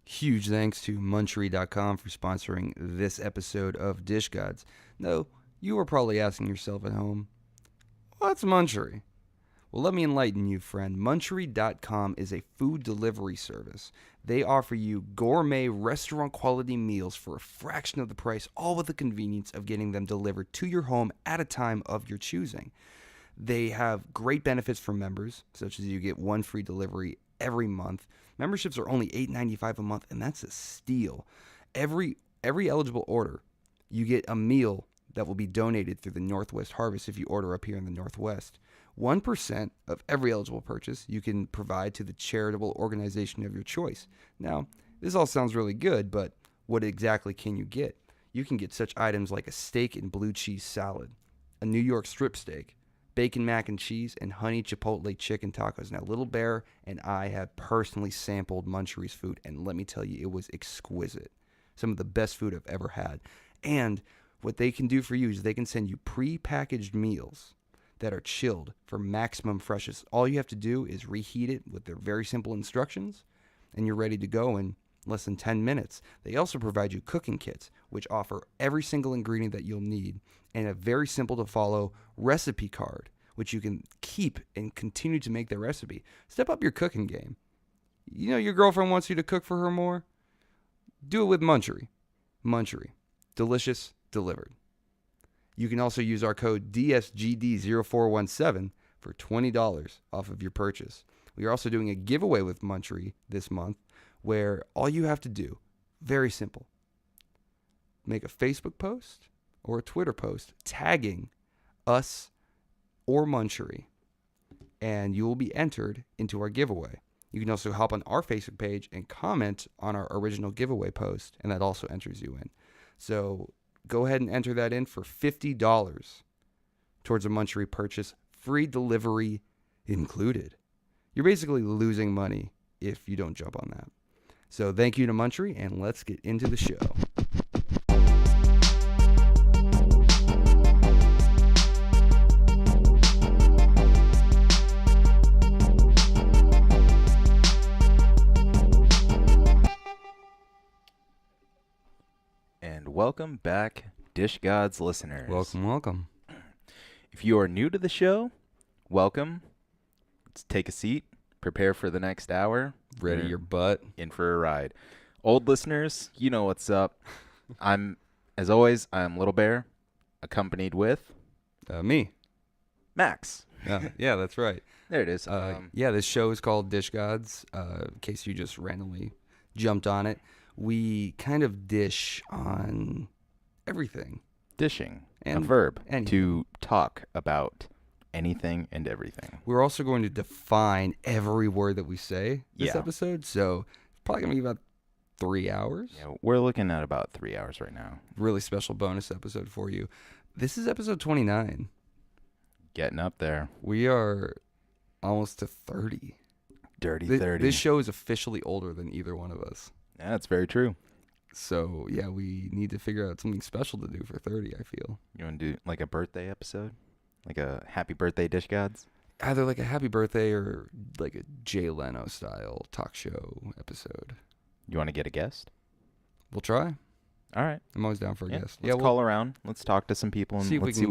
Huge thanks to Munchery.com for sponsoring this episode of Dish Gods. No, you were probably asking yourself at home, what's Munchery? Well, let me enlighten you, friend. Munchery.com is a food delivery service. They offer you gourmet restaurant-quality meals for a fraction of the price, all with the convenience of getting them delivered to your home at a time of your choosing. They have great benefits for members, such as you get one free delivery every month. Memberships are only $8.95 a month, and that's a steal. Every eligible order, you get a meal that will be donated through the Northwest Harvest if you order up here in the Northwest. 1% of every eligible purchase you can provide to the charitable organization of your choice. Now, this all sounds really good, but what exactly can you get? You can get such items like a steak and blue cheese salad, a New York strip steak, bacon mac and cheese, and honey chipotle chicken tacos. Now, Little Bear and I have personally sampled Munchery's food, and let me tell you, it was exquisite. Some of the best food I've ever had. And what they can do for you is they can send you pre-packaged meals that are chilled for maximum freshness. All you have to do is reheat it with their very simple instructions, and you're ready to go in less than 10 minutes. They also provide you cooking kits, which offer every single ingredient that you'll need, and a very simple to follow recipe card, which you can keep and continue to make the recipe. Step up your cooking game. You know your girlfriend wants you to cook for her more? Do it with Munchery. Munchery. Delicious, delivered. You can also use our code DSGD0417 for $20 off of your purchase. We are also doing a giveaway with Munchery this month where all you have to do, very simple, make a Facebook post or a Twitter post tagging us or Munchery, and you will be entered into our giveaway. You can also hop on our Facebook page and comment on our original giveaway post, and that also enters you in. So go ahead and enter that in for $50 towards a Munchery purchase, free delivery included. You're basically losing money if you don't jump on that. So thank you to Munchery, and let's get into the show. And welcome back, Dish Gods listeners. Welcome. If you are new to the show, welcome. Let's take a seat, prepare for the next hour. Ready your butt. In for a ride. Old listeners, you know what's up. As always, I'm Little Bear, accompanied with Me. Max. Yeah, that's right. There it is. This show is called Dish Gods, in case you just randomly jumped on it. We kind of dish on everything. Dishing, and a verb, anything. To talk about anything and everything. We're also going to define every word that we say this Yeah. episode, so it's probably going to be about 3 hours. Yeah, we're looking at about 3 hours right now. Really special bonus episode for you. This is episode 29. Getting up there. We are almost to 30. Dirty 30. This show is officially older than either one of us. Yeah, that's very true. So, yeah, we need to figure out something special to do for 30, I feel. You want to do like a birthday episode? Like a happy birthday, Dish Gods? Either like a happy birthday or like a Jay Leno style talk show episode. You want to get a guest? We'll try. All right. I'm always down for a guest. Let's call around. Let's talk to some people and let's see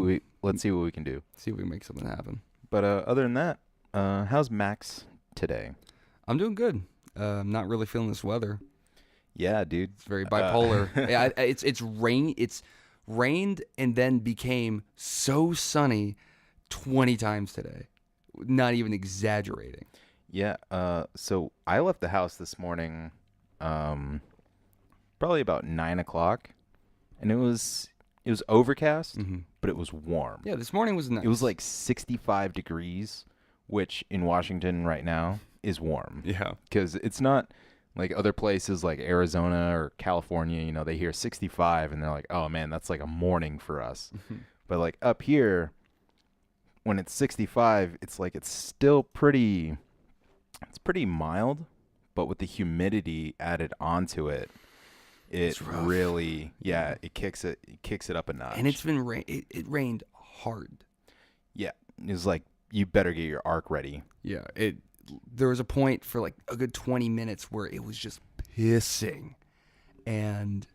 what we can do. See if we can make something happen. But other than that, how's Max today? I'm doing good. I'm not really feeling this weather. Yeah, dude. It's very bipolar. It's rained and then became so sunny 20 times today. Not even exaggerating. Yeah. So I left the house this morning, probably about 9 o'clock, and it was overcast, but it was warm. Yeah, this morning was nice. It was like 65 degrees, which in Washington right now is warm. Yeah. Because it's not like other places like Arizona or California, you know, they hear 65 and they're like, oh man, that's like a morning for us. But like up here, when it's 65, it's like it's still pretty mild, but with the humidity added onto it, it really, it kicks it up a notch. And it's been it rained hard. Yeah. It was like, you better get your ark ready. Yeah, there was a point for like a good 20 minutes where it was just hissing, and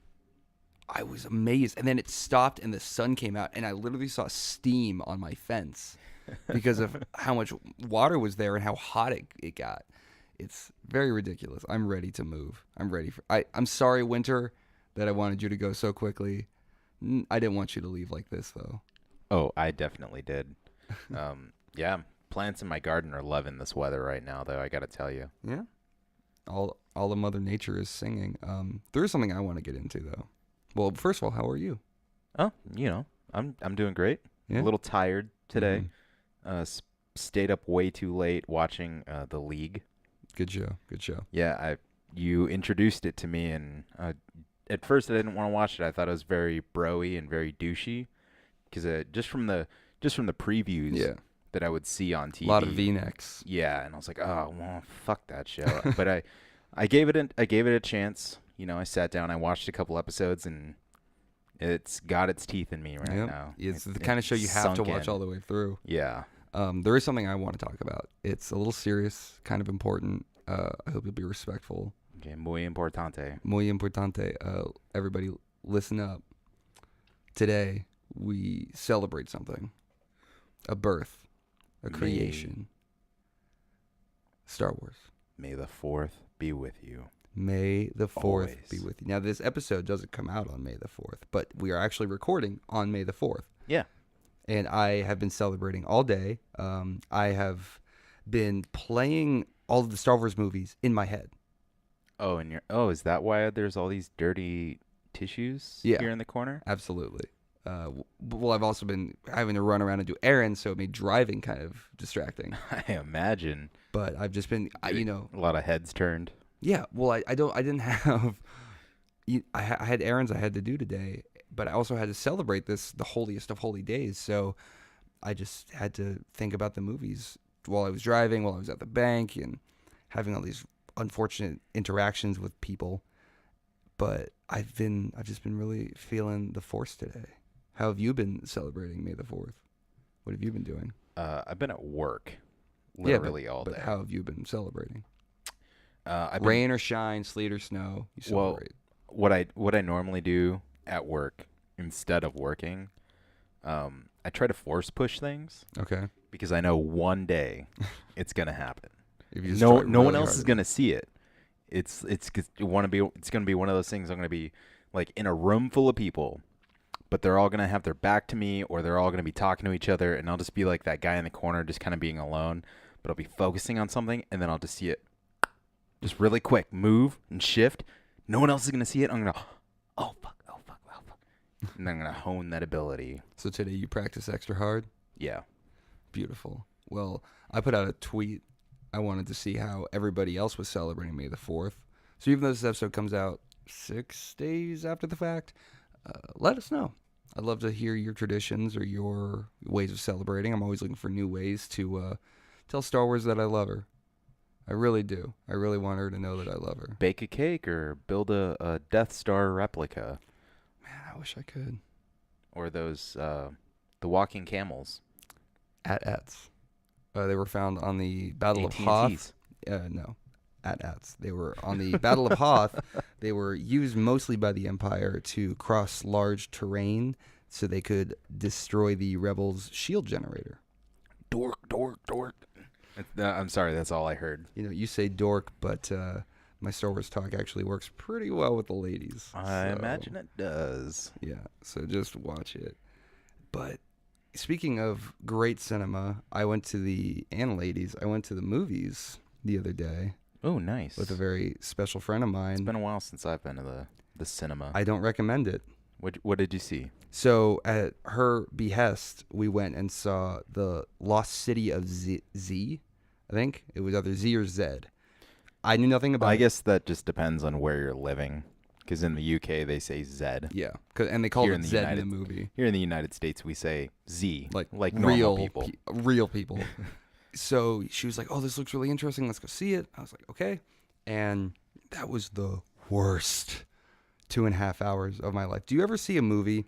I was amazed. And then it stopped and the sun came out, and I literally saw steam on my fence because of how much water was there and how hot it got. It's very ridiculous. I'm ready to move. I'm ready for. I'm sorry, winter, that I wanted you to go so quickly. I didn't want you to leave like this, though. Oh, I definitely did. Yeah, plants in my garden are loving this weather right now, though, I got to tell you. Yeah. All the Mother Nature is singing. There is something I want to get into, though. Well, first of all, how are you? Oh, I'm doing great. Yeah? A little tired today. Mhm. Stayed up way too late watching The League. Good show. Good show. Yeah, you introduced it to me, and at first I didn't want to watch it. I thought it was very bro-y and very douchey, because just from the previews Yeah. that I would see on TV, A lot of V-necks. yeah, and I was like, oh well, fuck that show. But I gave it a chance. I sat down, I watched a couple episodes, and it's got its teeth in me right Yep. now. It's the kind of show you have to sunk watch in. all the way through. Yeah. There is something I want to talk about. It's a little serious, kind of important. I hope you'll be respectful. Okay, muy importante. Muy importante. Everybody, listen up. Today, we celebrate something. A birth. A creation. Star Wars. May the 4th be with you. May the 4th Always. be with you. Now, this episode doesn't come out on May the 4th, but we are actually recording on May the 4th. Yeah. And I have been celebrating all day. I have been playing all of the Star Wars movies in my head. Oh, is that why there's all these dirty tissues Yeah. here in the corner? Absolutely. Well, I've also been having to run around and do errands, so it made driving kind of distracting. I imagine. But I've just been, A lot of heads turned. yeah. Well, I didn't have. I had errands I had to do today, but I also had to celebrate the holiest of holy days. So I just had to think about the movies while I was driving, while I was at the bank, and having all these unfortunate interactions with people. But I've just been really feeling the Force today. How have you been celebrating May the 4th? What have you been doing? I've been at work Yeah, literally all but day. how have you been celebrating? I've been, Rain or shine, sleet or snow, you celebrate. what I normally do at work instead of working, I try to force push things Okay. because I know one day it's gonna happen. If you just No try one really else hard is gonna see it. It's gonna be one of those things. I'm gonna be like in a room full of people, but they're all gonna have their back to me, or they're all gonna be talking to each other, and I'll just be like that guy in the corner, just kind of being alone. But I'll be focusing on something, and then I'll just see it, just really quick, move and shift. No one else is gonna see it. I'm gonna, oh fuck, and I'm gonna hone that ability. So today you practice extra hard? Yeah. Beautiful. Well, I put out a tweet. I wanted to see how everybody else was celebrating May the 4th. So even though this episode comes out 6 days after the fact, let us know. I'd love to hear your traditions or your ways of celebrating. I'm always looking for new ways to tell Star Wars that I love her. I really do. I really want her to know that I love her. Bake a cake or build a Death Star replica, Man, I wish I could. or those the walking camels. AT-ATs. They were found on the Battle of Hoth. AT&Ts. No, AT-ATs. They were on the Battle of Hoth. They were used mostly by the Empire to cross large terrain so they could destroy the rebels' shield generator. Dork. I'm sorry, that's all I heard. You know, you say dork, but my Star Wars talk actually works pretty well with the ladies. I So, imagine it does. Yeah, so just watch it. But speaking of great cinema, I went to the movies the other day Oh, nice. with a very special friend of mine. It's been a while since I've been to the cinema. I don't recommend it. What did you see? So at her behest, we went and saw the Lost City of Z. I think it was either Z or Z. I knew nothing about I it. guess that just depends on where you're living, because in the UK they say Z. Yeah, and they called Here it in the Z in United- the movie. Here in the United States we say Z, like normal real people. real people. So she was like, "Oh, this looks really interesting. Let's go see it." I was like, "Okay," and that was the worst 2.5 hours of my life. Do you ever see a movie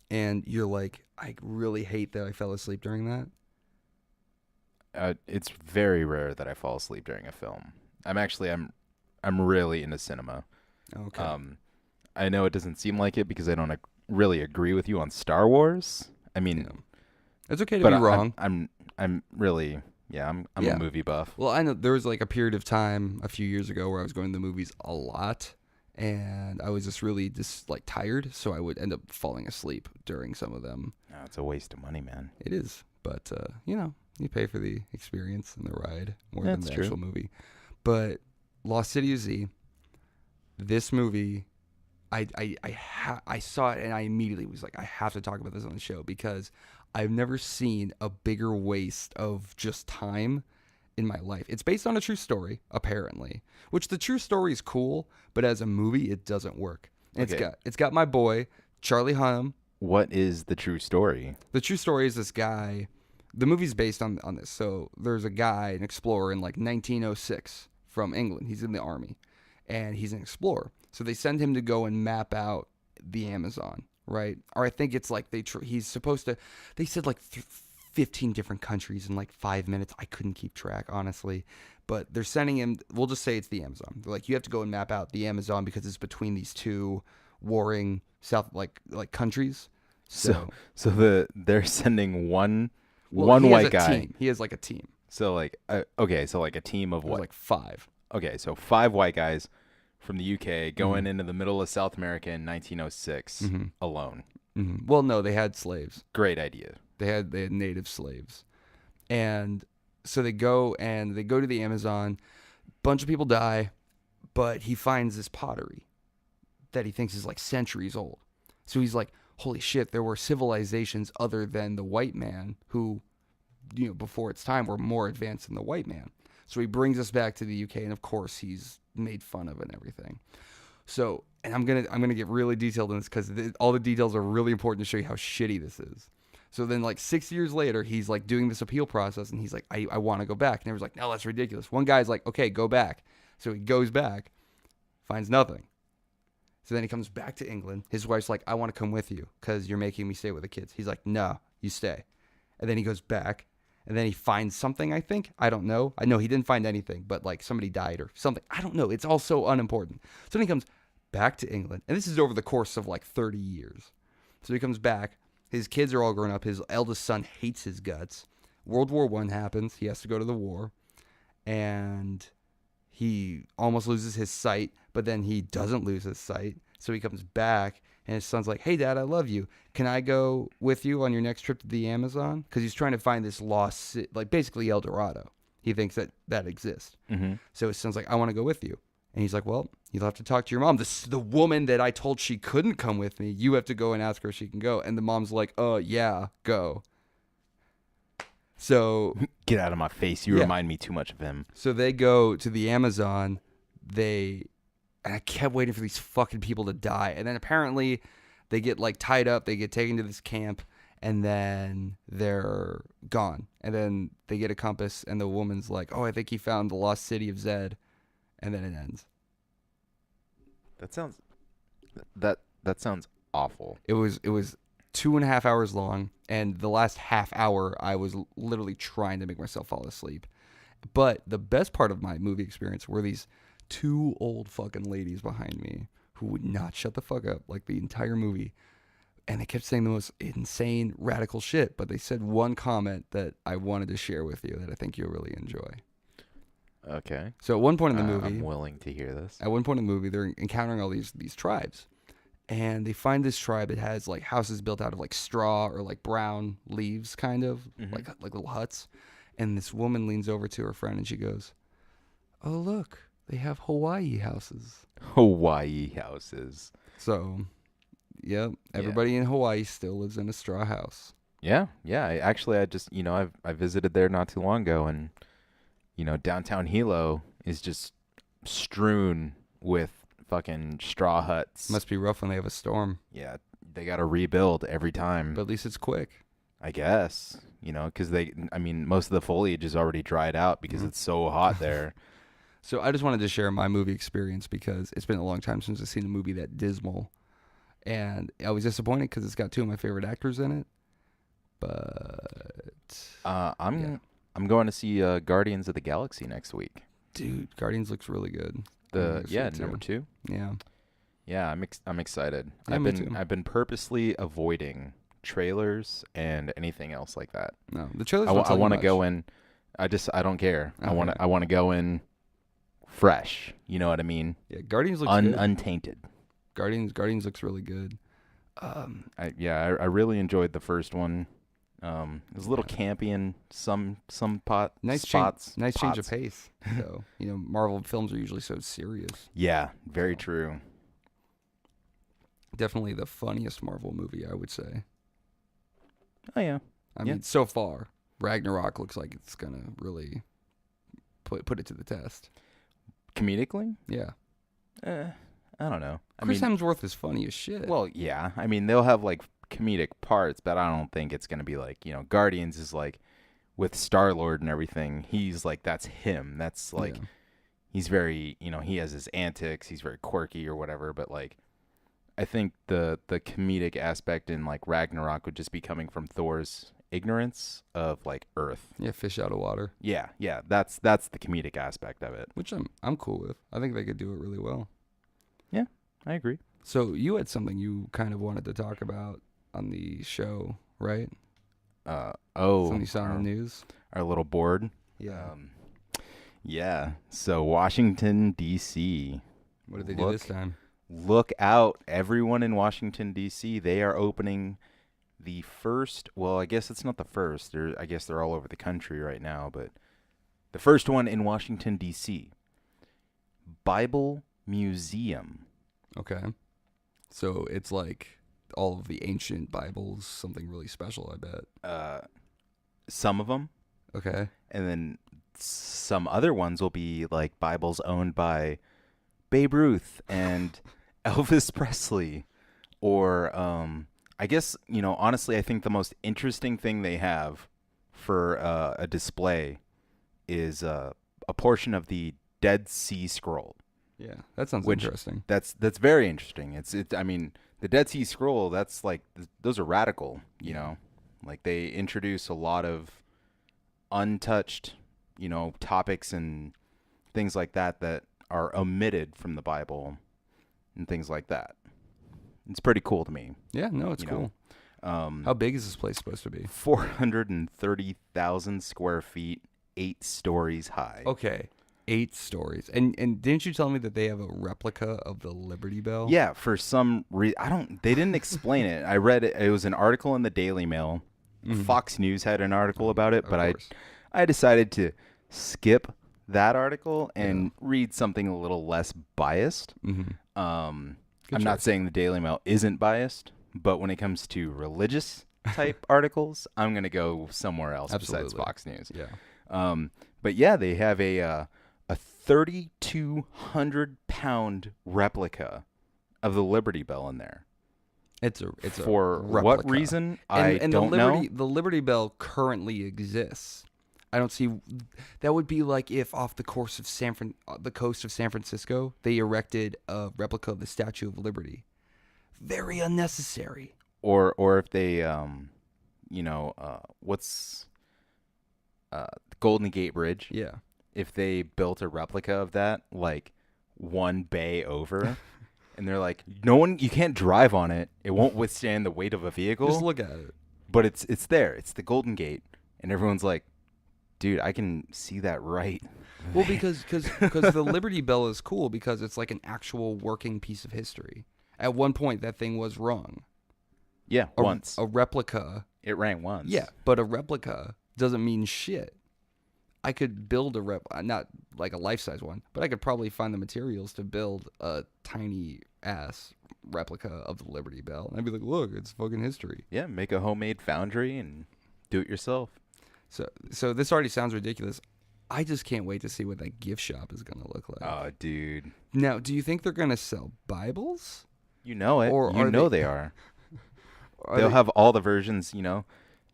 and you're like, "I really hate that I fell asleep during that"? It's very rare that I fall asleep during a film. I'm I'm really into cinema. Okay. I know it doesn't seem like it because I don't really agree with you on Star Wars. I mean, Yeah. It's okay to but be wrong. I'm really, yeah, I'm Yeah. a movie buff. Well, I know there was like a period of time a few years ago where I was going to the movies a lot, and I was just really just like tired, so I would end up falling asleep during some of them. No, it's a waste of money, man. It is, but you pay for the experience and the ride more than That's the true. actual movie. But Lost City of Z, this movie, I saw it and I immediately was like, I have to talk about this on the show because I've never seen a bigger waste of just time in my life. It's based on a true story, apparently, which the true story is cool, but as a movie, it doesn't work. And Okay. it's got my boy Charlie Hunnam. What is the true story? The true story is this guy. The movie's based on this. So there's a guy, an explorer in like 1906 from England. He's in the army, and he's an explorer. So they send him to go and map out the Amazon, right? Or I think it's like he's supposed to. They said like 15 different countries in like 5 minutes. I couldn't keep track, honestly. But they're sending him. We'll just say it's the Amazon. They're like, you have to go and map out the Amazon because it's between these two warring south like countries. So They're sending one well, he has white a guy. team. He has like a team. So like okay, so like a team of There's what? like 5. Okay, so 5 white guys from the UK going Mm-hmm. into the middle of South America in 1906 Mhm. alone. Well, no, they had slaves. Great idea. They had native slaves, and so they go to the Amazon. Bunch of people die, but he finds this pottery that he thinks is like centuries old. So he's like, "Holy shit! There were civilizations other than the white man who, before its time, were more advanced than the white man." So he brings us back to the UK, and of course he's made fun of and everything. So, and I'm gonna get really detailed in this because all the details are really important to show you how shitty this is. So then, like 6 years later, he's like doing this appeal process, and he's like, I want to go back. And everyone's like, no, that's ridiculous. One guy's like, okay, go back. So he goes back, finds nothing. So then he comes back to England. His wife's like, I want to come with you because you're making me stay with the kids. He's like, no, you stay. And then he goes back, and then he finds something, I think. I don't know. I know he didn't find anything, but like somebody died or something. I don't know. It's all so unimportant. So then he comes back to England, and this is over the course of like 30 years. So he comes back. His kids are all grown up. His eldest son hates his guts. World War I happens. He has to go to the war, and he almost loses his sight, but then he doesn't lose his sight. So he comes back, and his son's like, hey, Dad, I love you. Can I go with you on your next trip to the Amazon? Because he's trying to find this lost, like basically El Dorado. He thinks that exists. Mm-hmm. So his son's like, I want to go with you. And he's like, well, you'll have to talk to your mom. The woman that I told she couldn't come with me, you have to go and ask her if she can go. And the mom's like, yeah, go. So Get out of my face. You Yeah. remind me too much of him. So they go to the Amazon. And I kept waiting for these fucking people to die. And then apparently they get like tied up. They get taken to this camp, and then they're gone. And then they get a compass, and the woman's like, oh, I think he found the lost city of Zed. And then it ends. That sounds awful. It was 2.5 hours long, and the last half hour I was literally trying to make myself fall asleep. But the best part of my movie experience were these 2 old fucking ladies behind me who would not shut the fuck up like the entire movie. And they kept saying the most insane, radical shit, but they said one comment that I wanted to share with you that I think you'll really enjoy. Okay. So at one point in the I'm movie, willing to hear this. they're encountering all these tribes. And they find this tribe that has like houses built out of like straw or like brown leaves, kind of like little huts. And this woman leans over to her friend and she goes, "Oh look, they have Hawaii houses." Hawaii houses. So, yep, everybody in Hawaii still lives in a straw house. Yeah. I just I visited there not too long ago, and downtown Hilo is just strewn with fucking straw huts. Must be rough when they have a storm, Yeah, they got to rebuild every time. but at least it's quick. I guess, because most of the foliage is already dried out because it's so hot there. So I just wanted to share my movie experience because it's been a long time since I've seen a movie that dismal. And I was disappointed because it's got 2 of my favorite actors in it. But, I'm going to see Guardians of the Galaxy next week. dude, Guardians looks really good. number 2. Yeah. Yeah, I'm excited. Yeah, me too. I've been purposely avoiding trailers and anything else like that. No, the trailers. I want to go in. I don't care. Okay. I want to go in fresh. You know what I mean? Yeah, Guardians looks good. Untainted. Guardians looks really good. I really enjoyed the first one. It was a little campy in some spots. Nice change of pace. So Marvel films are usually so serious. Yeah, very true. Definitely the funniest Marvel movie, I would say. Oh yeah. I mean, so far, Ragnarok looks like it's gonna really put it to the test. Comedically? Yeah. I don't know. Chris Hemsworth is funny as shit. Well, yeah. I mean, they'll have like comedic parts, but I don't think it's gonna be like Guardians is like with Star-Lord and everything. He's like that's him. That's like he's very he has his antics. He's very quirky or whatever. But like, I think the comedic aspect in like Ragnarok would just be coming from Thor's ignorance of like Earth. Yeah, fish out of water. Yeah. That's the comedic aspect of it. Which I'm cool with. I think they could do it really well. Yeah, I agree. So you had something you kind of wanted to talk about on the show, right? Something you saw on the news. Our little board. Yeah. Yeah. So Washington D.C. What did they do this time? Look out, everyone in Washington D.C. They are opening the first. Well, I guess it's not the first. I guess they're all over the country right now, but the first one in Washington D.C. Bible Museum. Okay. So it's like all of the ancient Bibles, something really special, I bet. Some of them. Okay. And then some other ones will be like Bibles owned by Babe Ruth and Elvis Presley. Or I guess, honestly, I think the most interesting thing they have for a display is a portion of the Dead Sea Scroll. Yeah, that sounds interesting. That's very interesting. I mean, the Dead Sea Scroll, that's like those are radical, Like they introduce a lot of untouched, topics and things like that are omitted from the Bible and things like that. It's pretty cool to me. Yeah, no, it's cool. How big is this place supposed to be? 430,000 square feet, 8 stories high. Okay. 8 stories. And didn't you tell me that they have a replica of the Liberty Bell? Yeah, for some reason. They didn't explain it. I read it. It was an article in the Daily Mail. Mm-hmm. Fox News had an article about it, but I decided to skip that article and read something a little less biased. Mm-hmm. I'm not saying the Daily Mail isn't biased, but when it comes to religious type articles, I'm going to go somewhere else besides Fox News. Yeah. But yeah, they have a 3,200-pound replica of the Liberty Bell in there. It's for replica. What reason? I don't know. The Liberty Bell currently exists. I don't see. That would be like if off the coast of San Francisco, they erected a replica of the Statue of Liberty. Very unnecessary. Or if they, what's the Golden Gate Bridge? Yeah. If they built a replica of that, like one bay over, and they're like, you can't drive on it. It won't withstand the weight of a vehicle. Just look at it. But it's there. It's the Golden Gate, and everyone's like, dude, I can see that right. Well, because the Liberty Bell is cool because it's like an actual working piece of history. At one point, that thing was rung. Yeah, once. A replica. It rang once. Yeah, but a replica doesn't mean shit. I could build not like a life-size one, but I could probably find the materials to build a tiny-ass replica of the Liberty Bell. And I'd be like, look, it's fucking history. Yeah, make a homemade foundry and do it yourself. So this already sounds ridiculous. I just can't wait to see what that gift shop is going to look like. Oh, dude. Now, do you think they're going to sell Bibles? You know it. Or they are. They'll have all the versions,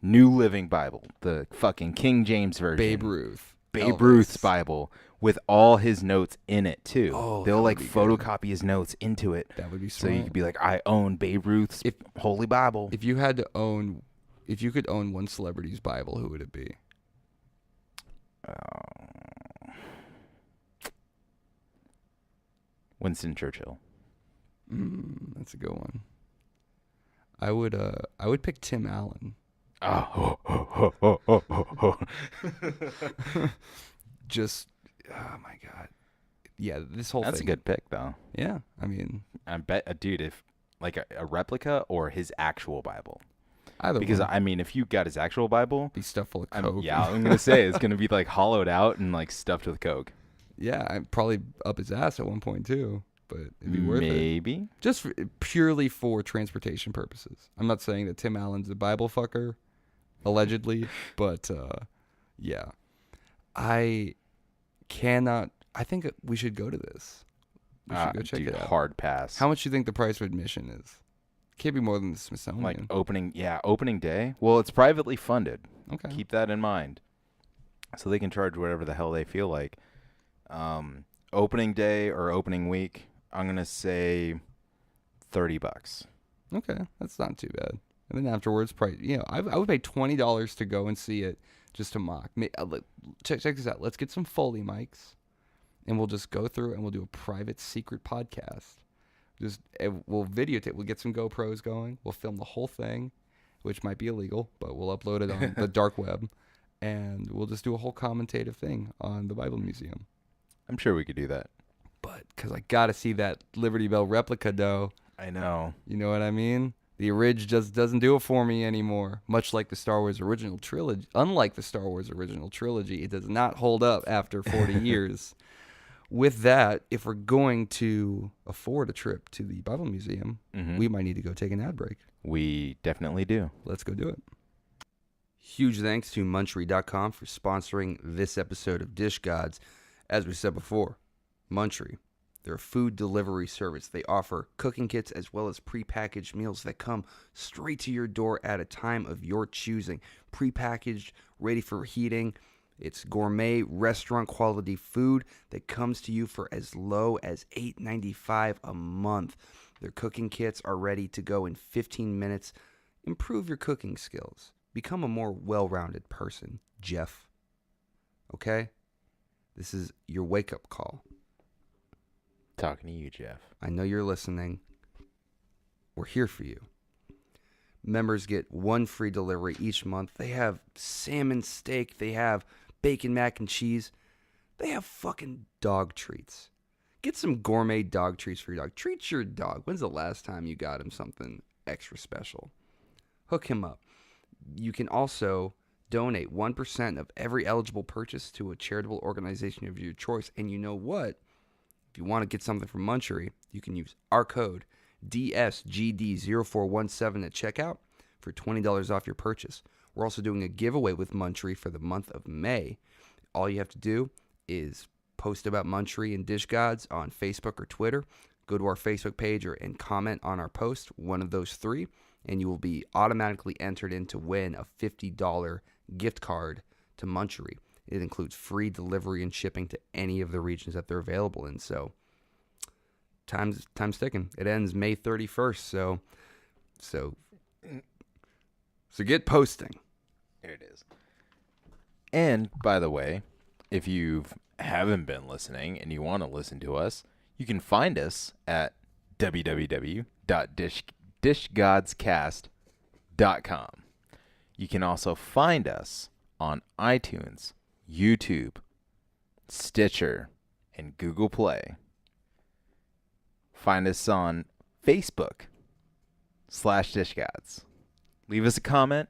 New Living Bible, the fucking King James version. Babe Ruth. Babe Ruth's Bible with all his notes in it, too. Oh, they'll like photocopy his notes into it. That would be smart. So you could be like, I own Babe Ruth's Holy Bible. If you could own one celebrity's Bible, who would it be? Winston Churchill. That's a good one. I would pick Tim Allen. Just, oh my God. Yeah, this whole That's thing. a good pick, though. Yeah, I mean, I bet, dude, if like a replica or his actual Bible. either Because one. I mean, if you got his actual Bible, Be stuffed full of coke. I'm gonna say it's gonna be like hollowed out and like stuffed with coke. Yeah, I'd probably up his ass at one point too, but it'd be worth it. Maybe. Just purely for transportation purposes. I'm not saying that Tim Allen's a Bible fucker, allegedly, but yeah. I think we should go to this. We should go check dude, it out. hard pass. How much do you think the price of admission is? Can't be more than the like Smithsonian. opening day? Well, it's privately funded. Okay. Keep that in mind. So they can charge whatever the hell they feel like. Opening day or opening week, I'm gonna say $30. Okay, that's not too bad. And then afterwards, probably, I would pay $20 to go and see it just to mock. Check this out. Let's get some Foley mics, and we'll just go through and we'll do a private secret podcast. We'll videotape. We'll get some GoPros going. We'll film the whole thing, which might be illegal, but we'll upload it on the dark web, and we'll just do a whole commentative thing on the Bible Museum. I'm sure we could do that. But because I gotta see that Liberty Bell replica, though. I know. You know what I mean? The Orig just doesn't do it for me anymore. Much like the Star Wars original trilogy. Unlike the Star Wars original trilogy, it does not hold up after 40 years. With that, if we're going to afford a trip to the Bible Museum, we might need to go take an ad break. We definitely do. Let's go do it. Huge thanks to Munchery.com for sponsoring this episode of Dish Gods. As we said before, Munchery, they're a food delivery service. They offer cooking kits as well as prepackaged meals that come straight to your door at a time of your choosing. Prepackaged, ready for heating. It's gourmet, restaurant quality food that comes to you for as low as $8.95 a month. Their cooking kits are ready to go in 15 minutes. Improve your cooking skills. Become a more well-rounded person, Jeff. Okay? This is your wake-up call. Talking to you, Jeff. I know you're listening. We're here for you. Members get one free delivery each month. They have salmon steak. They have bacon mac and cheese. They have fucking dog treats. Get some gourmet dog treats for your dog. Treat your dog. When's the last time you got him something extra special? Hook him up. You can also donate 1% of every eligible purchase to a charitable organization of your choice. And you know what? If you want to get something from Munchery, you can use our code DSGD0417 at checkout for $20 off your purchase. We're also doing a giveaway with Munchery for the month of May. All you have to do is post about Munchery and Dish Gods on Facebook or Twitter. Go to our Facebook page and comment on our post, one of those three, and you will be automatically entered in to win a $50 gift card to Munchery. It includes free delivery and shipping to any of the regions that they're available in. So time's ticking. It ends May 31st. So get posting. There it is. And by the way, if you haven't been listening and you want to listen to us, you can find us at www.dishgodscast.com. You can also find us on iTunes, YouTube, Stitcher, and Google Play. Find us on Facebook /DishGods. Leave us a comment,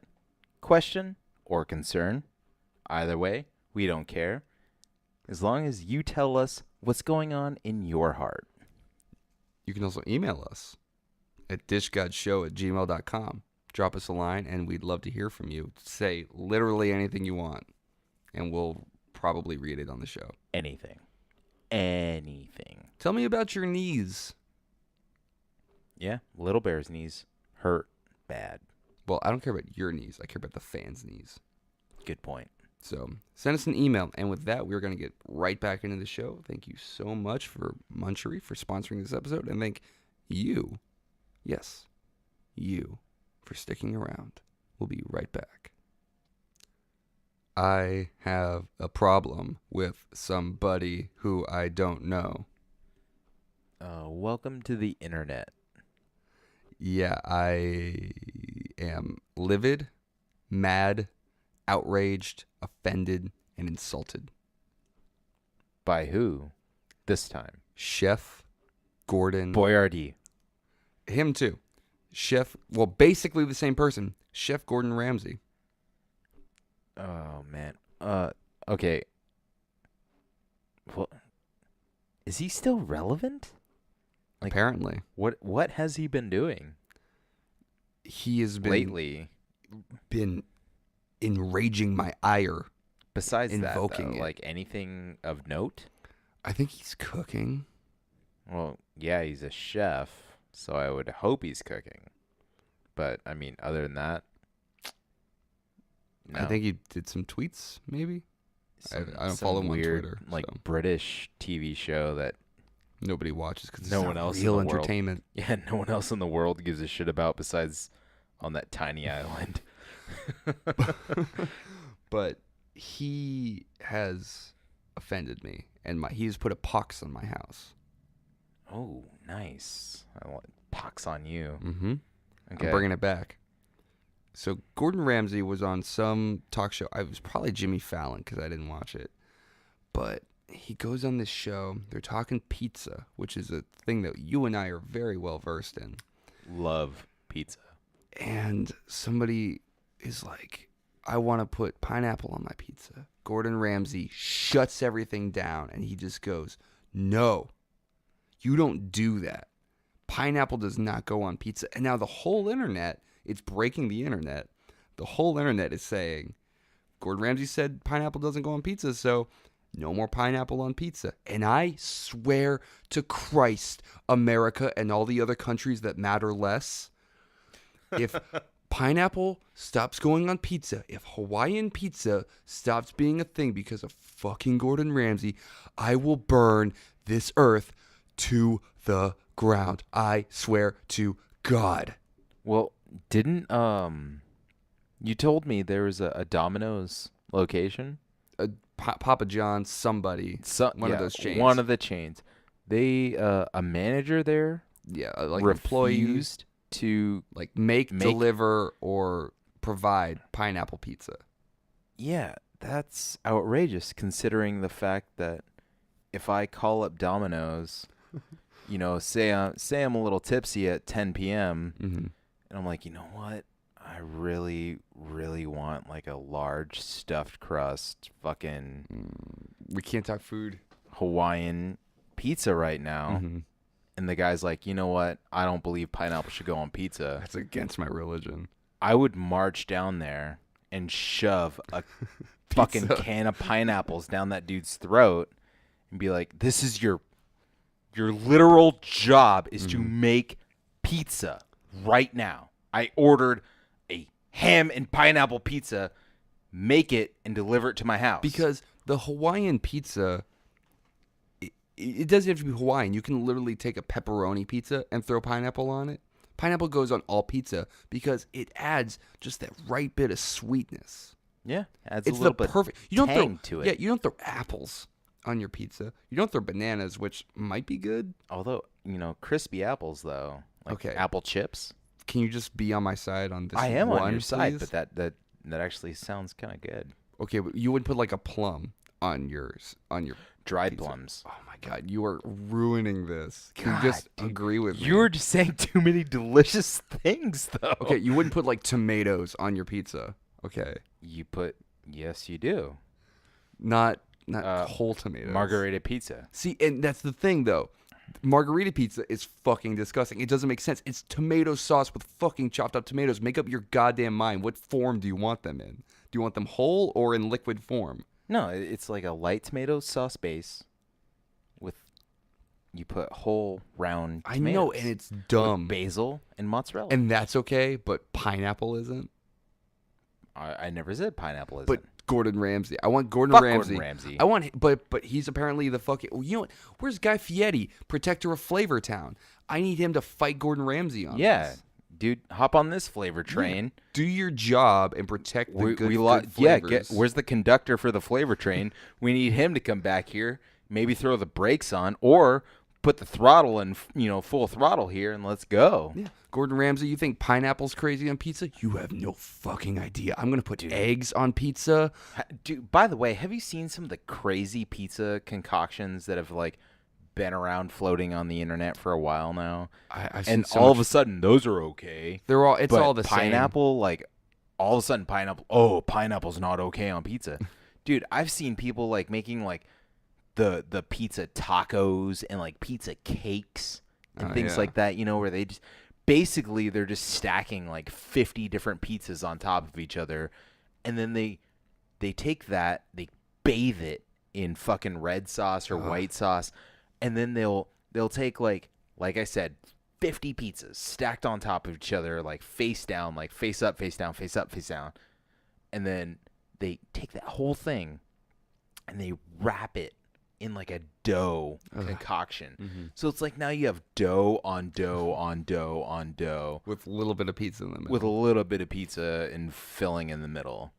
question, or concern. Either way, we don't care. As long as you tell us what's going on in your heart. You can also email us at dishgodshow@gmail.com. Drop us a line, and we'd love to hear from you. Say literally anything you want, and we'll probably read it on the show. Anything. Tell me about your knees. Yeah, Little Bear's knees hurt bad. Well, I don't care about your knees. I care about the fans' knees. Good point. So send us an email. And with that, we're going to get right back into the show. Thank you so much for Munchery for sponsoring this episode. And thank you, yes, you, for sticking around. We'll be right back. I have a problem with somebody who I don't know. Welcome to the internet. Yeah, I am livid, mad, outraged, offended, and insulted. By who? This time. Chef Gordon. Boyardee. Him too. Well, basically the same person. Chef Gordon Ramsay. Oh, man. Okay. Well, is he still relevant? Like, Apparently. What has he been doing He has been lately? been enraging my ire. Besides that, invoking though, it. like anything of note? I think he's cooking. Well, yeah, he's a chef, so I would hope he's cooking. But I mean, other than that, no. I think he did some tweets, maybe. I don't Some follow him on weird, Twitter, like so. British TV show that Nobody watches because No it's one not else in real the world. entertainment. no one else in the world gives a shit about besides on that tiny island. But he has offended me, and he's put a pox on my house. Oh, nice. I want pox on you. Mm-hmm. Okay. I'm bringing it back. So Gordon Ramsay was on some talk show. I was probably Jimmy Fallon because I didn't watch it. But he goes on this show. They're talking pizza, which is a thing that you and I are very well versed in. Love pizza. And somebody is like, I want to put pineapple on my pizza. Gordon Ramsay shuts everything down and he just goes, no, you don't do that. Pineapple does not go on pizza. And now the whole internet, it's breaking the internet. The whole internet is saying, Gordon Ramsay said pineapple doesn't go on pizza, so no more pineapple on pizza. And I swear to Christ, America and all the other countries that matter less, if pineapple stops going on pizza, if Hawaiian pizza stops being a thing because of fucking Gordon Ramsay, I will burn this earth to the ground. I swear to God. Well, didn't you told me there was a Domino's location? Papa John's, somebody, one of those chains. One of the chains. They a manager there like refused employees to make, deliver, or provide pineapple pizza. Yeah, that's outrageous considering the fact that if I call up Domino's, say I'm a little tipsy at 10 p.m. Mm-hmm. and I'm like, you know what? I really, really want like a large stuffed crust fucking We can't talk food. Hawaiian pizza right now. Mm-hmm. And the guy's like, you know what? I don't believe pineapple should go on pizza. That's against my religion. I would march down there and shove a fucking can of pineapples down that dude's throat and be like, this is your literal job is to make pizza right now. I ordered a ham and pineapple pizza. Make it and deliver it to my house. Because the Hawaiian pizza, it doesn't have to be Hawaiian. You can literally take a pepperoni pizza and throw pineapple on it. Pineapple goes on all pizza because it adds just that right bit of sweetness. Yeah, adds It's a little the bit perfect. You don't tang throw to it. Yeah, you don't throw apples on your pizza. You don't throw bananas, which might be good. Although, crispy apples though, like Okay. apple chips. Can you just be on my side on this? I am one, on your side, please? but that actually sounds kind of good. Okay, but you would put like a plum on your Dried pizza. plums. Oh my God, you are ruining this. Can God, you just dude, agree with me? You're just saying too many delicious things, though. Okay, you wouldn't put like tomatoes on your pizza. Okay, Yes, you do. not whole tomatoes. Margarita pizza. See, and that's the thing though. Margarita pizza is fucking disgusting. It doesn't make sense. It's tomato sauce with fucking chopped up tomatoes. Make up your goddamn mind. What form do you want them in? Do you want them whole or in liquid form? No, it's like a light tomato sauce base with you put whole round tomatoes. I know, and it's dumb. With basil and mozzarella. And that's okay, but pineapple isn't. I never said pineapple isn't. But Gordon Ramsay. I want Gordon Fuck Ramsay. Gordon Ramsay. I want, but he's apparently the fucking. You know what? Where's Guy Fieri, protector of Flavortown? I need him to fight Gordon Ramsay on this. Dude, hop on this flavor train. Do your job and protect the good Yeah, flavors. where's the conductor for the flavor train? We need him to come back here, maybe throw the brakes on, or put the throttle in, full throttle here and let's go. Yeah. Gordon Ramsay, you think pineapple's crazy on pizza? You have no fucking idea. I'm going to put eggs on pizza. Dude, by the way, have you seen some of the crazy pizza concoctions that have like been around floating on the internet for a while now? I've seen and so all much. of a sudden those are okay. It's but all the pineapple, like all of a sudden pineapple's not okay on pizza. Dude, I've seen people like making like the pizza tacos and like pizza cakes and things like that, where they just basically they're just stacking like 50 different pizzas on top of each other, and then they take that, they bathe it in fucking red sauce or white sauce, and then they'll take like I said, 50 pizzas stacked on top of each other, like face down, like face up, face down, face up, face down, and then they take that whole thing and they wrap it in like a dough concoction. Mm-hmm. So it's like now you have dough on dough on dough on dough with a little bit of pizza in the middle. with a little bit of pizza and filling in the middle.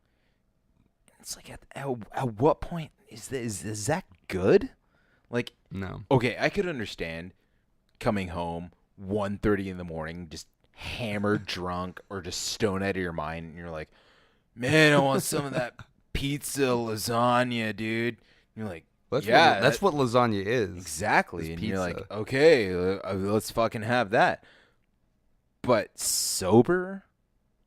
It's like at what point is that good? Like, no. Okay, I could understand coming home 1:30 in the morning, just hammered drunk or just stoned out of your mind, and you're like, man, I want some of that pizza lasagna, dude. And you're like, That's what lasagna is. exactly. And pizza. You're like, okay, let's fucking have that. But sober,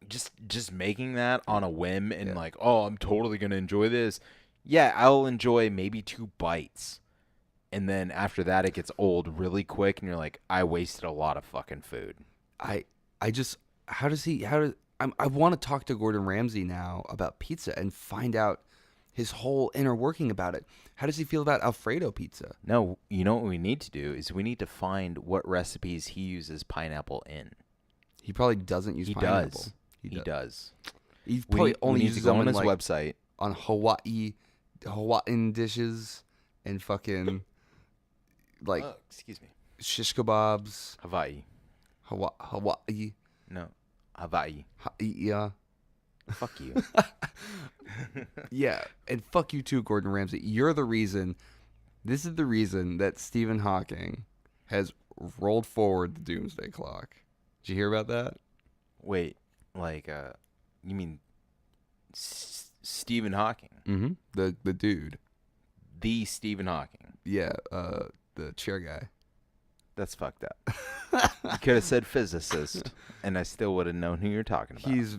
just making that on a whim and like, oh, I'm totally gonna enjoy this. Yeah, I'll enjoy maybe 2 bites, and then after that, it gets old really quick, and you're like, I wasted a lot of fucking food. I want to talk to Gordon Ramsay now about pizza and find out his whole inner working about it. How does he feel about Alfredo pizza? No, you know what we need to do is we need to find what recipes he uses pineapple in. He probably doesn't use pineapple. He does. He probably only we need uses to go them on in, his like, website. on Hawaiian dishes and fucking like Excuse me. shish kebabs. Hawaii. Hawaii. No, Hawaii. Yeah. Fuck you. Yeah, and fuck you too, Gordon Ramsay. You're the reason. This is the reason that Stephen Hawking has rolled forward the doomsday clock. Did you hear about that? Wait, like, you mean Stephen Hawking? Mm-hmm. The dude. The Stephen Hawking. Yeah, the chair guy. That's fucked up. You could have said physicist, and I still would have known who you're talking about. He's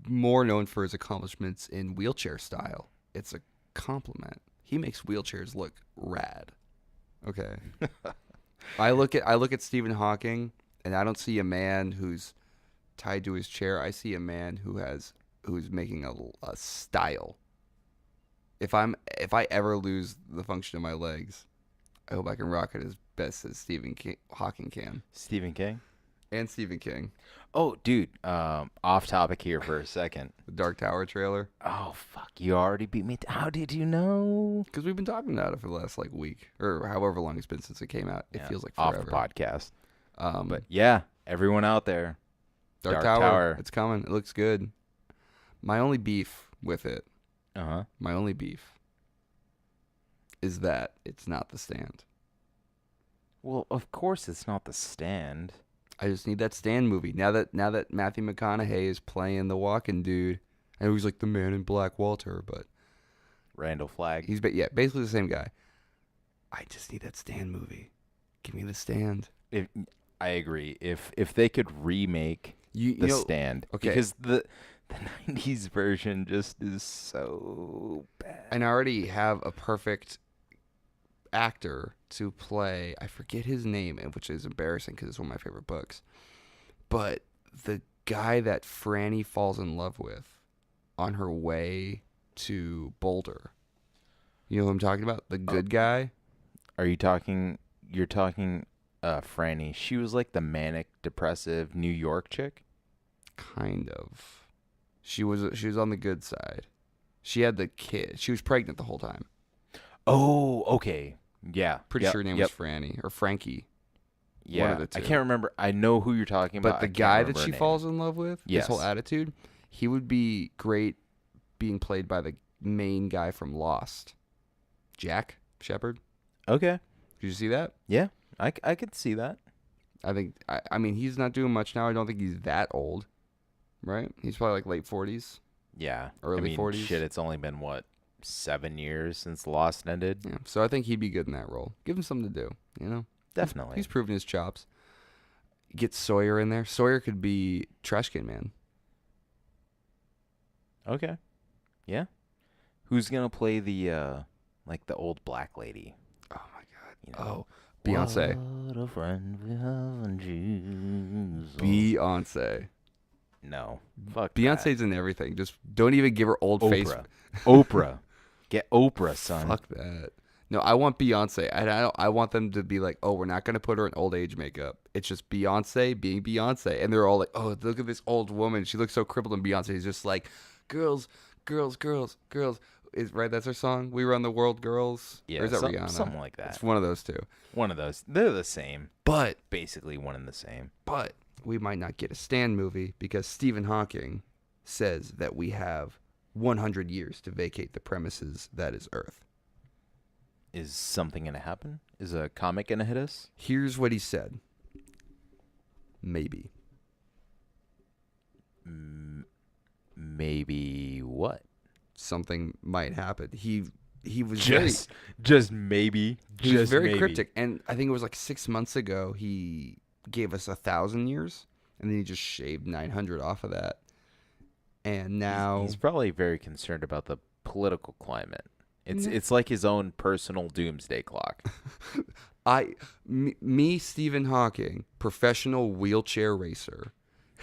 more known for his accomplishments in wheelchair style. It's a compliment. He makes wheelchairs look rad. Okay. I look at Stephen Hawking, and I don't see a man who's tied to his chair. I see a man who's making a style. If I ever lose the function of my legs, I hope I can rock it as best as Hawking can. Stephen King? And Stephen King. Oh, dude, off topic here for a second. The Dark Tower trailer. Oh, fuck, you already beat me. How did you know? Because we've been talking about it for the last week, or however long it's been since it came out. It feels like forever. Off the podcast. But But yeah, everyone out there. Dark Dark Tower, Tower. it's coming. It looks good. My only beef with it, Uh-huh. is that it's not The Stand. Well, of course it's not The Stand. I just need that Stand movie. Now that Matthew McConaughey is playing the walking dude, I know he's like the Man in Black Walter, but Randall Flagg. he's basically the same guy. I just need that Stand movie. Give me The Stand. I agree. If they could remake The Stand, okay. because the 90s version just is so bad. And I already have a perfect actor to play. I forget his name, which is embarrassing because it's one of my favorite books. But the guy that Franny falls in love with on her way to Boulder. You know who I'm talking about? The good guy? You're talking Franny. She was like the manic depressive New York chick? Kind of. She was on the good side. She had the kid. She was pregnant the whole time. Oh, okay. Yeah. Pretty sure her name was Franny or Frankie. Yeah. One of the two. I can't remember. I know who you're talking about. But the guy that she falls in love with, Yes. his whole attitude, he would be great being played by the main guy from Lost. Jack Shepard. Okay. Did you see that? Yeah. I could see that. I think, I mean, he's not doing much now. I don't think he's that old, right? He's probably like late 40s. Yeah. Early 40s. Shit, it's only been, 7 years since Lost ended? Yeah, so I think he'd be good in that role. Give him something to do, you know? Definitely. He's proven his chops. Get Sawyer in there. Sawyer could be Trash Can Man. Okay. Yeah. Who's going to play the old black lady? Oh, my God. You know? Oh, Beyonce. What a friend we have in Jesus. Beyonce. No. Fuck Beyonce's in everything. Just don't even give her old that. face. Oprah. Get Oprah, son. Fuck that. No, I want Beyonce. I want them to be like, oh, we're not going to put her in old age makeup. It's just Beyonce being Beyonce. And they're all like, oh, look at this old woman. She looks so crippled. And Beyonce is just like, girls, girls, girls, girls. Right? That's her song? We Run the World, Girls? Yeah, or is that Rihanna? something like that. It's one of those two. One of those. They're the same. But Basically one and the same. we might not get a Stan movie because Stephen Hawking says that we have 100 years to vacate the premises that is Earth. Is something going to happen? Is a comet going to hit us? Here's what he said. Maybe. Maybe what? Something might happen. He was just maybe. he was very maybe. cryptic, and I think it was like 6 months ago he gave us 1,000 years, and then he just shaved 900 off of that. And now He's probably very concerned about the political climate. It's like his own personal doomsday clock. me, Stephen Hawking, professional wheelchair racer,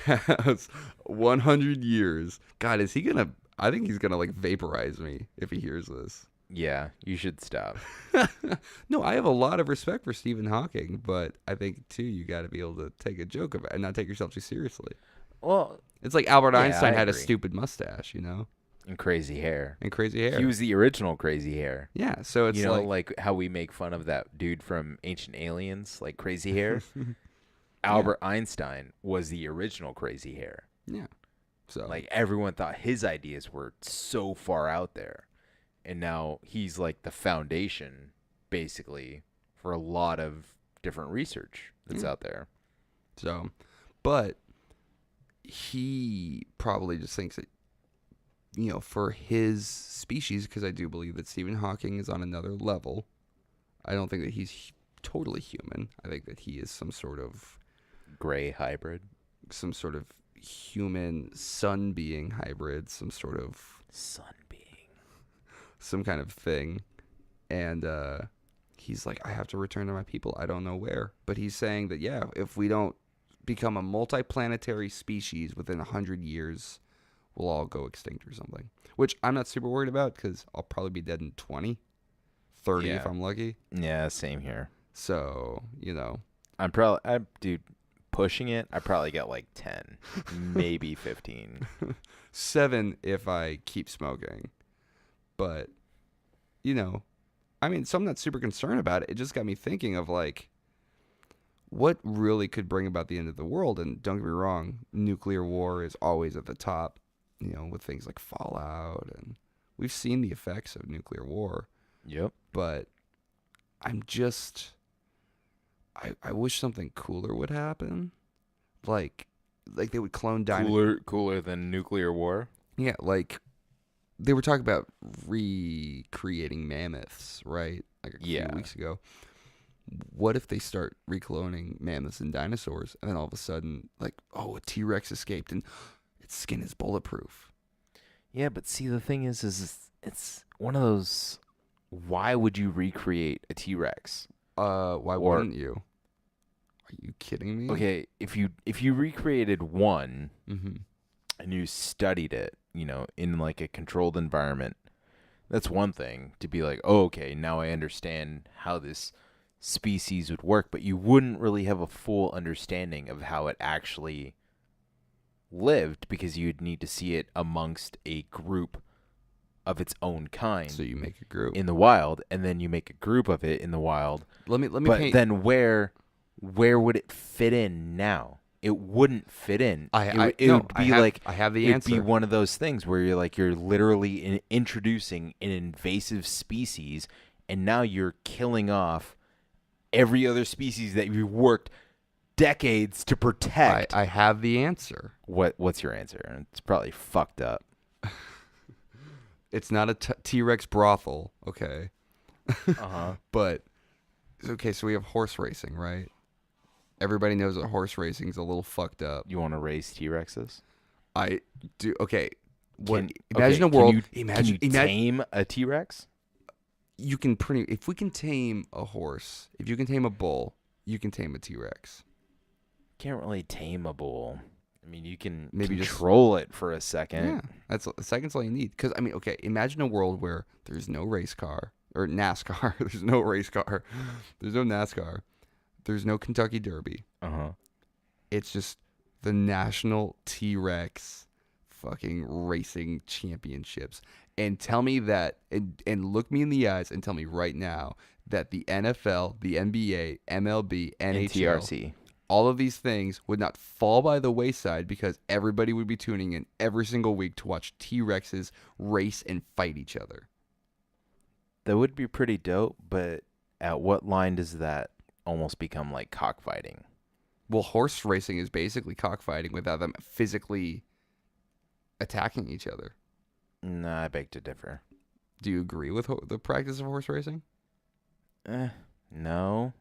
has 100 years. God, is he gonna? I think he's gonna like vaporize me if he hears this. Yeah, you should stop. No, I have a lot of respect for Stephen Hawking, but I think too you got to be able to take a joke about it and not take yourself too seriously. Well, It's like Albert Yeah, Einstein I had a agree. stupid mustache, you know, and crazy hair. and crazy hair. He was the original crazy hair. Yeah, so it's You know, like like how we make fun of that dude from Ancient Aliens, like crazy hair. Albert Einstein was the original crazy hair. yeah. So Like everyone thought his ideas were so far out there. And now he's like the foundation, basically, for a lot of different research that's out there. So, but he probably just thinks that, you know, for his species, because I do believe that Stephen Hawking is on another level. I don't think that he's totally human. I think that he is some sort of Gray hybrid. human sun being hybrid, some Sun being. some kind of thing. And he's like, I have to return to my people. I don't know where. But he's saying that, yeah, if we don't become a multiplanetary species within 100 years, we'll all go extinct or something. Which I'm not super worried about because I'll probably be dead in 20, 30 if Yeah. I'm lucky. Yeah, same here. So, you know. Dude, pushing it, I probably got like 10, maybe 15. 7 if I keep smoking. But, you know, I mean, so I'm not super concerned about it. It just got me thinking of, like, what really could bring about the end of the world. And don't get me wrong, nuclear war is always at the top, you know, with things like Fallout. And we've seen the effects of nuclear war. Yep. But I'm just... I wish something cooler would happen. Like they would clone dinosaurs. Cooler than nuclear war. Yeah, like they were talking about recreating mammoths, right? Like a few weeks ago. What if they start recloning mammoths and dinosaurs, and then all of a sudden, like, oh, a T-Rex escaped, and its skin is bulletproof? Yeah, but see, the thing is it's one of those. Why would you recreate a T-Rex? Why wouldn't you? Are you kidding me? Okay, if you recreated one Mm-hmm. and you studied it, you know, in like a controlled environment, that's one thing to be like, oh, okay, now I understand how this species would work, but you wouldn't really have a full understanding of how it actually lived because you'd need to see it amongst a group of its own kind. So you make a group in the wild, and then you make a group of it in the wild. Let me But paint. then where would it fit in now? It wouldn't fit in. I have the It'd answer. be one of those things where you're literally introducing an invasive species, and now you're killing off every other species that you've worked decades to protect. I have the answer. What's your answer? It's probably fucked up. It's not a T-Rex brothel, okay? Uh-huh. But, okay, so we have horse racing, right? Everybody knows that horse racing is a little fucked up. You want to raise T-Rexes? I do. Okay. Can Imagine a world. can you tame a T-Rex? You can if we can tame a horse, if you can tame a bull, you can tame a T-Rex. Can't really tame a bull. I mean, you can Maybe control it for a second. Yeah, that's a second's all you need. Because I mean, okay, imagine a world where there's no race car or NASCAR. There's no race car. There's no NASCAR. There's no Kentucky Derby. Uh-huh. It's just the National T-Rex fucking racing championships. And tell me that, and look me in the eyes and tell me right now that the NFL, the NBA, MLB, NHL, TRC, all of these things would not fall by the wayside because everybody would be tuning in every single week to watch T-Rexes race and fight each other. That would be pretty dope, but at what line does that almost become like cockfighting? Well, horse racing is basically cockfighting without them physically attacking each other. Nah, I beg to differ. Do you agree with the practice of horse racing? No.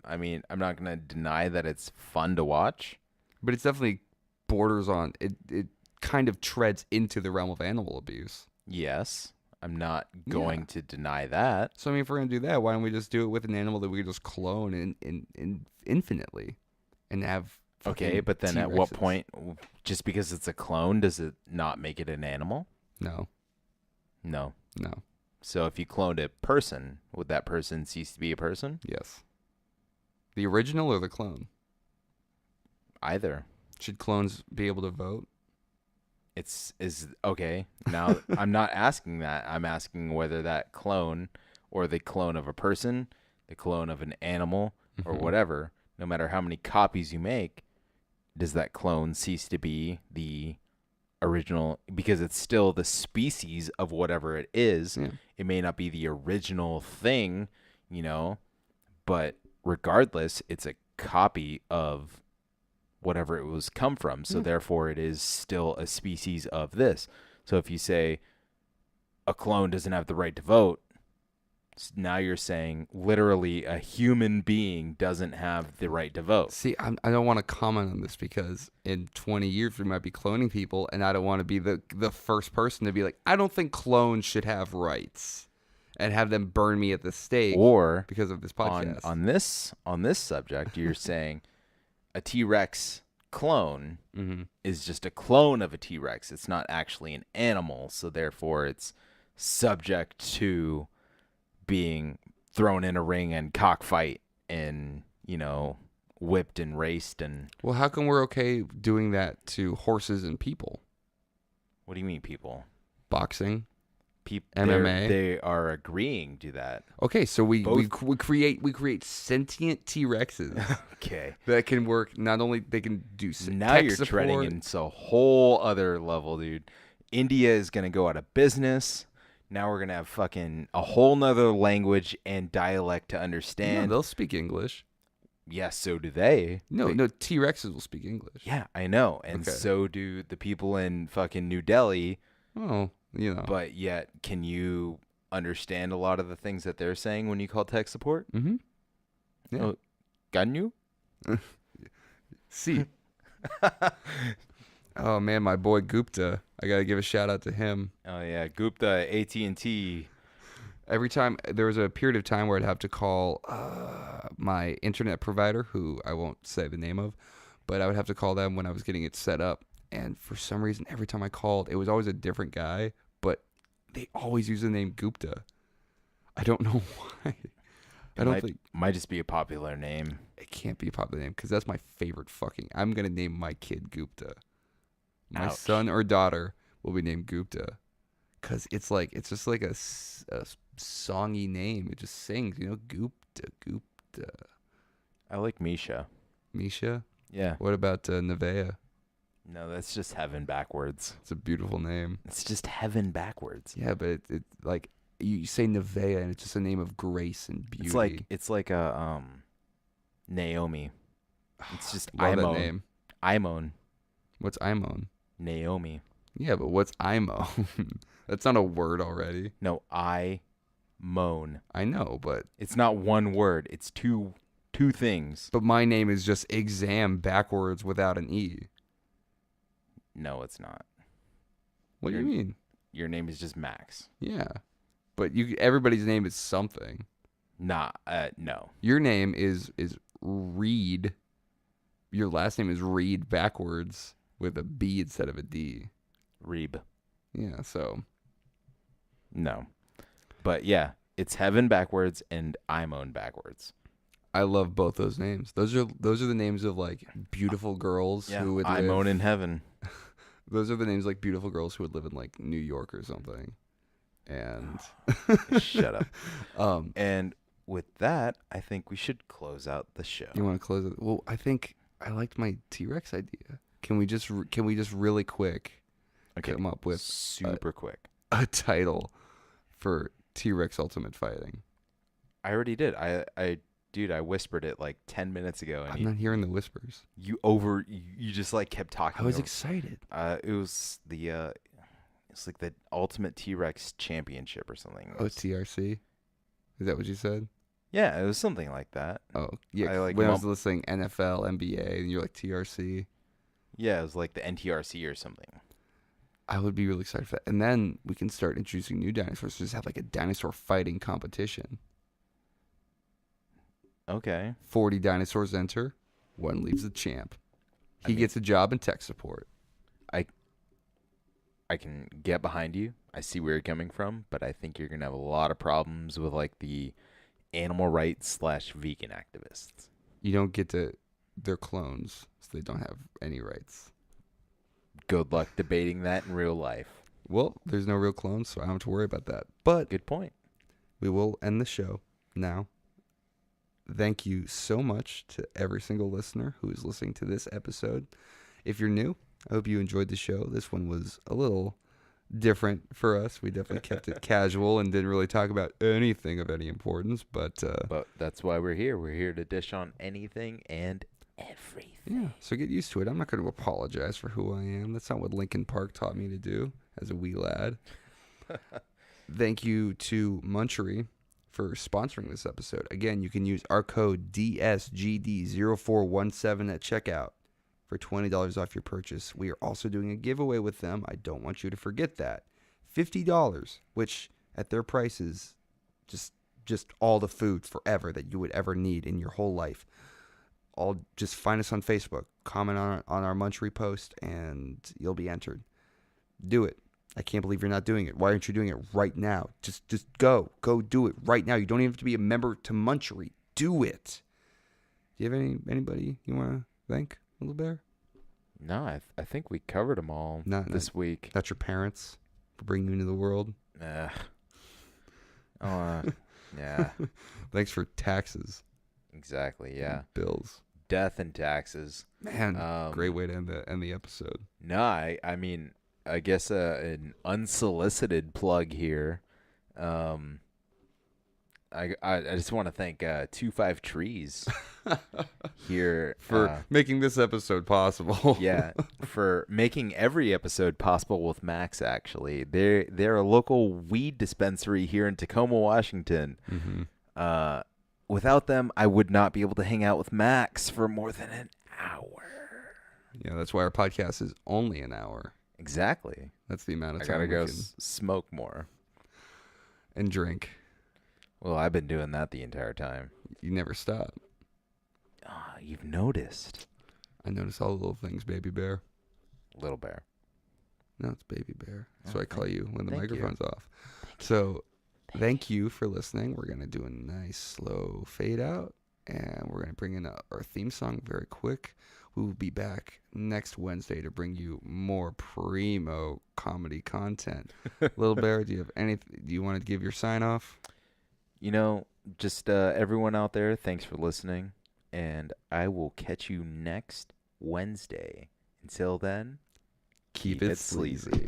I mean, I'm not going to deny that it's fun to watch. But it's definitely borders on, it kind of treads into the realm of animal abuse. Yes. I'm not going to deny that. So, I mean, if we're going to do that, why don't we just do it with an animal that we can just clone in infinitely and have... Okay, but then at what point, just because it's a clone, does it not make it an animal? No. No. No. So if you cloned a person, would that person cease to be a person? Yes. The original or the clone? Either. Should clones be able to vote? Okay. Now I'm not asking that. I'm asking whether that clone or the clone of a person, the clone of an animal, or whatever, no matter how many copies you make, does that clone cease to be the original? Because it's still the species of whatever it is. Yeah. It may not be the original thing, but regardless, it's a copy of whatever it was come from. So therefore it is still a species of this. So if you say a clone doesn't have the right to vote, now you're saying literally a human being doesn't have the right to vote. See, I don't want to comment on this because in 20 years we might be cloning people, and I don't want to be the first person to be like, I don't think clones should have rights, and have them burn me at the stake Or because of this podcast. on this subject, you're saying a T-Rex clone is just a clone of a T-Rex. It's not actually an animal, so therefore it's subject to being thrown in a ring and cockfight and, whipped and raced and... Well, how come we're okay doing that to horses and people? What do you mean, people? Boxing, MMA. They are agreeing to that. Okay, so we create sentient T-Rexes. Okay. That can work. Not only they can do now tech you're support. treading into a whole other level, dude. India is going to go out of business. Now we're going to have fucking a whole nother language and dialect to understand. No, they'll speak English. Yes, so do they. No, T-Rexes will speak English. Yeah, I know. And so do the people in fucking New Delhi. Oh, But yet, can you understand a lot of the things that they're saying when you call tech support? Mm-hmm. Yeah. Oh, can you? See. Oh, man, my boy Gupta. I got to give a shout out to him. Oh, yeah. Gupta, AT&T. Every time, there was a period of time where I'd have to call my internet provider, who I won't say the name of, but I would have to call them when I was getting it set up. And for some reason, every time I called, it was always a different guy, but they always use the name Gupta. I don't know why. Might just be a popular name. It can't be a popular name because that's my favorite fucking... I'm going to name my kid Gupta. My Ouch. son or daughter will be named Gupta because it's just like a songy name. It just sings, Gupta. I like Misha. Misha? Yeah. What about Nevaeh? No, that's just heaven backwards. It's a beautiful name. It's just heaven backwards. Yeah, but it like you say Nevaeh and it's just a name of grace and beauty. It's like a Naomi. It's just Love that Imone. name. Imone. What's Imone? Naomi. Yeah, but what's Imone? That's not a word already. No, I-moan. I know, but It's not one word. It's two things. my name is just exam backwards without an E. No, it's not. What do you mean? Your name is just Max. Yeah. But everybody's name is something. No. Your name is Reed. Your last name is Reed backwards with a B instead of a D. Reeb. Yeah, so No. But yeah, it's Heaven backwards and Imone backwards. I love both those names. Those are the names of like beautiful girls who would live. Imone in Heaven. Those are the names like beautiful girls who would live in like New York or something. And Shut up. And with that, I think we should close out the show. You want to close it? Well, I think I liked my T-Rex idea. Can we just really quick come up with super quick a title for T-Rex Ultimate Fighting? I already did. Dude, I whispered it like 10 minutes ago, and I'm not hearing the whispers. you just like kept talking. I was excited. It was it's like the Ultimate T-Rex Championship or something. Oh, TRC? Is that what you said? Yeah, it was something like that. Oh, yeah. I like when I was listening NFL, NBA, and you're like TRC. Yeah, it was like the NTRC or something. I would be really excited for that. And then we can start introducing new dinosaurs. Just have like a dinosaur fighting competition. Okay. 40 dinosaurs enter. One leaves the champ. He gets a job in tech support. I can get behind you. I see where you're coming from, but I think you're gonna have a lot of problems with like the animal rights / vegan activists. You don't get to. They're clones, so they don't have any rights. Good luck debating that in real life. Well, there's no real clones, so I don't have to worry about that. But Good point. we will end the show now. Thank you so much to every single listener who is listening to this episode. If you're new, I hope you enjoyed the show. This one was a little different for us. We definitely kept it casual and didn't really talk about anything of any importance. But that's why we're here. We're here to dish on anything and everything. yeah, so get used to it. I'm not going to apologize for who I am. That's not what Linkin Park taught me to do as a wee lad. Thank you to Munchery for sponsoring this episode. Again, you can use our code DSGD0417 at checkout for $20 off your purchase. We are also doing a giveaway with them. I don't want you to forget that. $50, which at their price is just all the food forever that you would ever need in your whole life. Just find us on Facebook, comment on our Munchery post, and you'll be entered. Do it. I can't believe you're not doing it. Why aren't you doing it right now? Just go do it right now. You don't even have to be a member to Munchery. Do it. Do you have anybody you want to thank, Little Bear? No, I think we covered them all this week. That's your parents for bringing you into the world. Yeah. Thanks for taxes. Exactly. Yeah. Bills. Death and taxes. Man, great way to end the episode. No, I mean, I guess an unsolicited plug here. I just want to thank 25 Trees here for making this episode possible. Yeah, for making every episode possible with Max. Actually, they're a local weed dispensary here in Tacoma, Washington. Mm-hmm. Without them, I would not be able to hang out with Max for more than an hour. Yeah, that's why our podcast is only an hour. Exactly. That's the amount of I time gotta go smoke more and drink. Well, I've been doing that the entire time. You never stop. You've noticed. I notice all the little things, Baby Bear. Little Bear. No, it's Baby Bear. That's what I call you when the thank microphone's off. So, thank you for listening. We're going to do a nice slow fade out, and we're going to bring in our theme song very quick. We will be back next Wednesday to bring you more primo comedy content. Little Bear, do you have anything? Do you want to give your sign off? You know, just everyone out there, thanks for listening, and I will catch you next Wednesday. Until then, keep it sleazy.